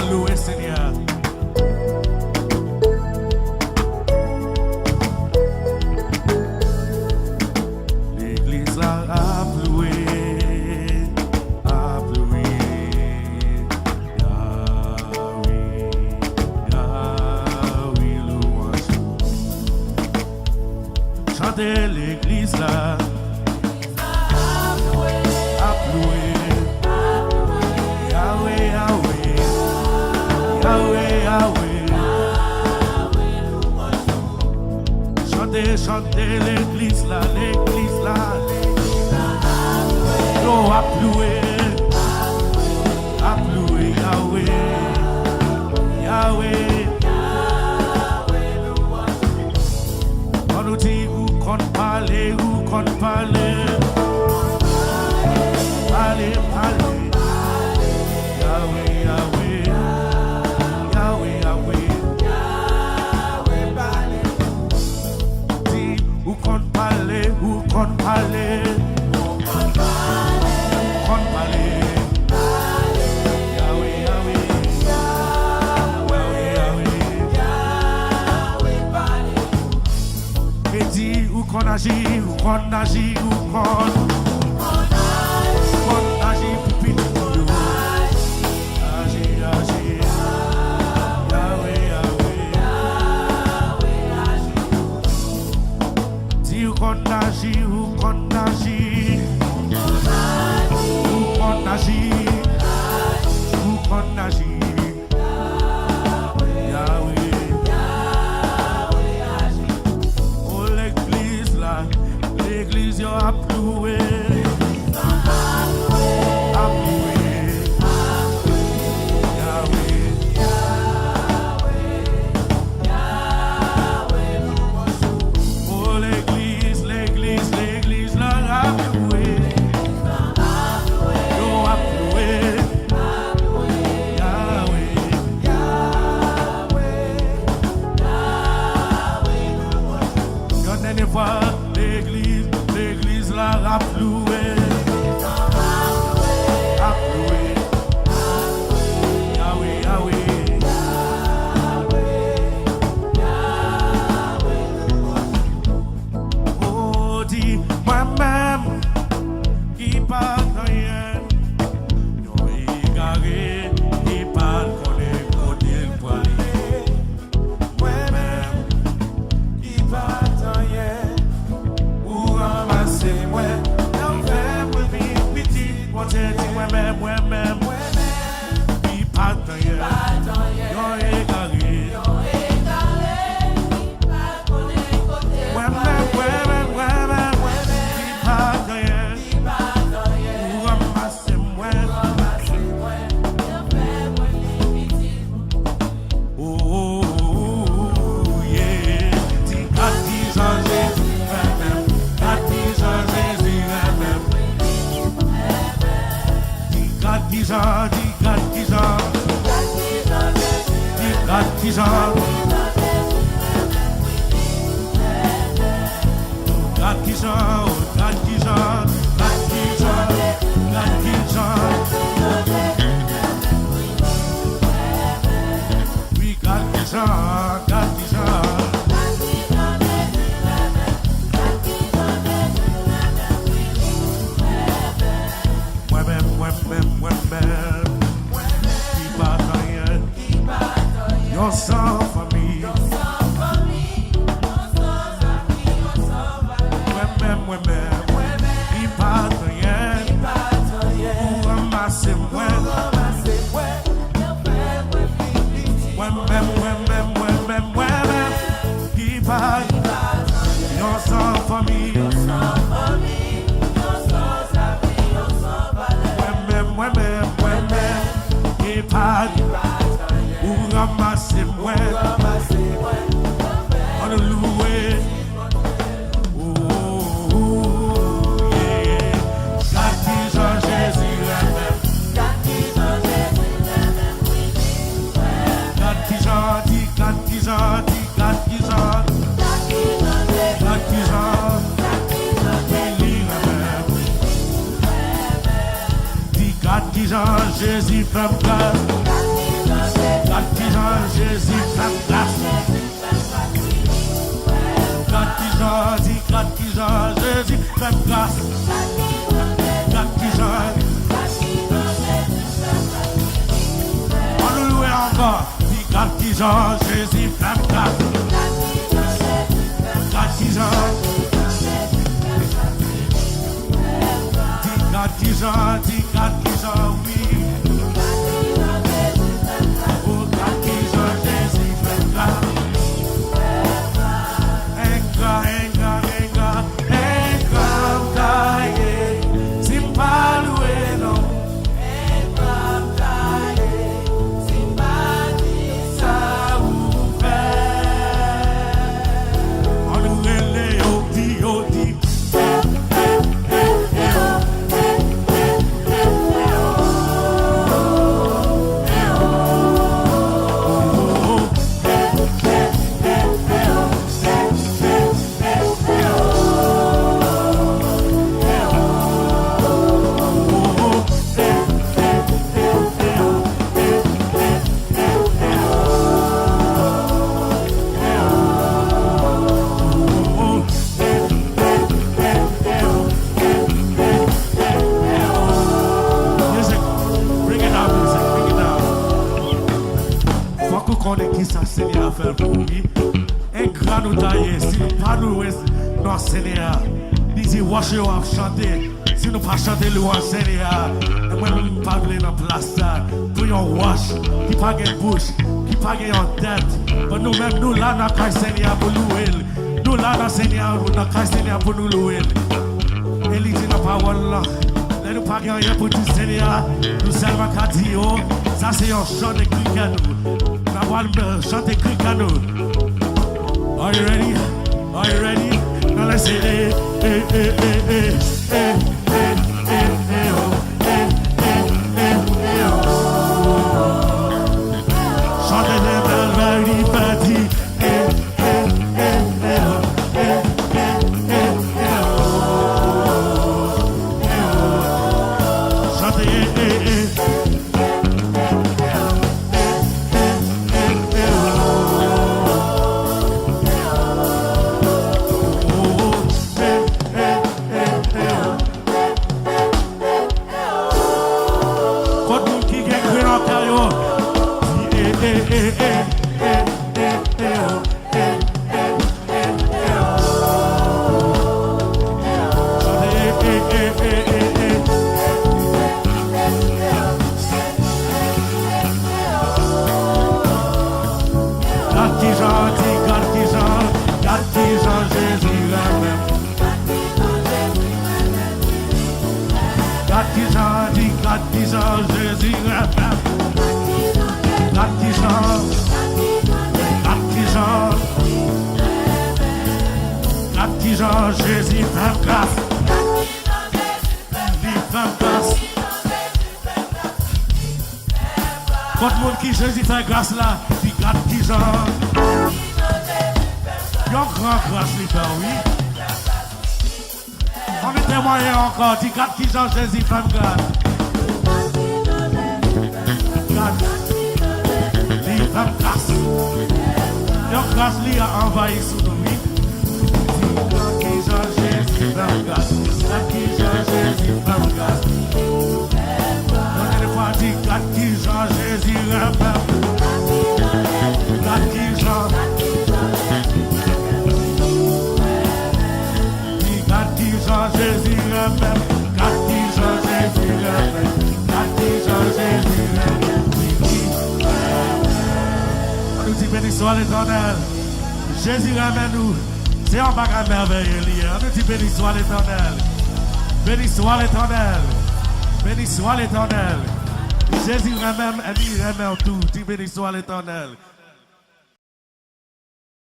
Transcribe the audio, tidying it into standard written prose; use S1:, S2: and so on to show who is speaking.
S1: louer Seigneur. L'église là a loué, Yahweh, Yahweh, louange. Chantez l'église là. Chantez l'église là, l'eau a ploué, Yahweh, Yahweh. On nous dit où qu'on parle, parlez, Yahweh, Yahweh, Yahweh, Yahweh. Où qu'on parle, Yahweh, Yahweh, Yahweh. Et dit où qu'on agit, où qu'on agit pour pinouiller. Agir, Yahweh, Yahweh. Dis où qu'on agit, Yahweh. Oh l'église là, l'église yo a ploué, Yahweh. Oh l'église là a ploué, yo a ploué, Yahweh. Une dernière fois, l'église là a ploué, Yahweh, Yahweh. Oh, dis moi-même qui parle rien, non égaré, qui parle qu'on est côté le poilier. Moi-même qui parle rien, pour ramasser moi, non faire pour vivre petit, moi c'est moi-même, qui parle rien, non égaré. Your song for me. Jésus fait grâce. qui Jean Jésus fait grâce. God qui Jean dit, God qui Jean Jésus fait grâce. God qui Jean. On nous loue encore. God qui Jean Jésus fait grâce. God qui Jean. God qui Jean, dit God qui Jean, oui. Oh, God qui Jean, Jésus fait grâce. Enga, taillé, Simba loué, non. Simba dit ça ou fait. On nous relève, oh, dit. Qui ça Seigneur fait pour lui un grand nous tailler si nous pas nous non Seigneur il dit wash you off chanter si nous pas chanter louange Seigneur et moi nous pas venir dans place ça pour yon wash qui pas gain bouche qui pas gain en tête mais nous même nous là dans Christ Seigneur pour louer nous là dans Seigneur dans Christ Seigneur pour nous louer et il dit dans parole là nous pas gain rien pour tout Seigneur nous seulement qu'à dire ça c'est un chant de cri à nous chanter Cricano. Are you ready? Are you ready? Now let's say chantez les belles very party. Jésus fait grâce. Quand le monde qui Jésus fait grâce là, puis God qui Jean. Il y a une grande grâce, les gars, oui. On est témoigné encore, dit God qui Jean, Jésus fait grâce. God, il fait grâce. Il y a une grâce qui a envahi sous nous, oui. God qui Jean, Jésus fait grâce. God qui Jean, Jésus fait grâce. God qui Jean, Jésus rappelle. God qui Jean. God qui Jean, Jésus rappelle. God qui Jean, Jésus rappelle. God qui Jean, Jésus rappelle. On nous dit béni soit l'Éternel. Jésus ramène nous. C'est un bagage merveilleux lié. On nous dit béni soit l'Éternel. Béni soit l'Éternel. Béni soit l'Éternel. Jésus remet, et il remet tout. Dis béni soit l'Éternel.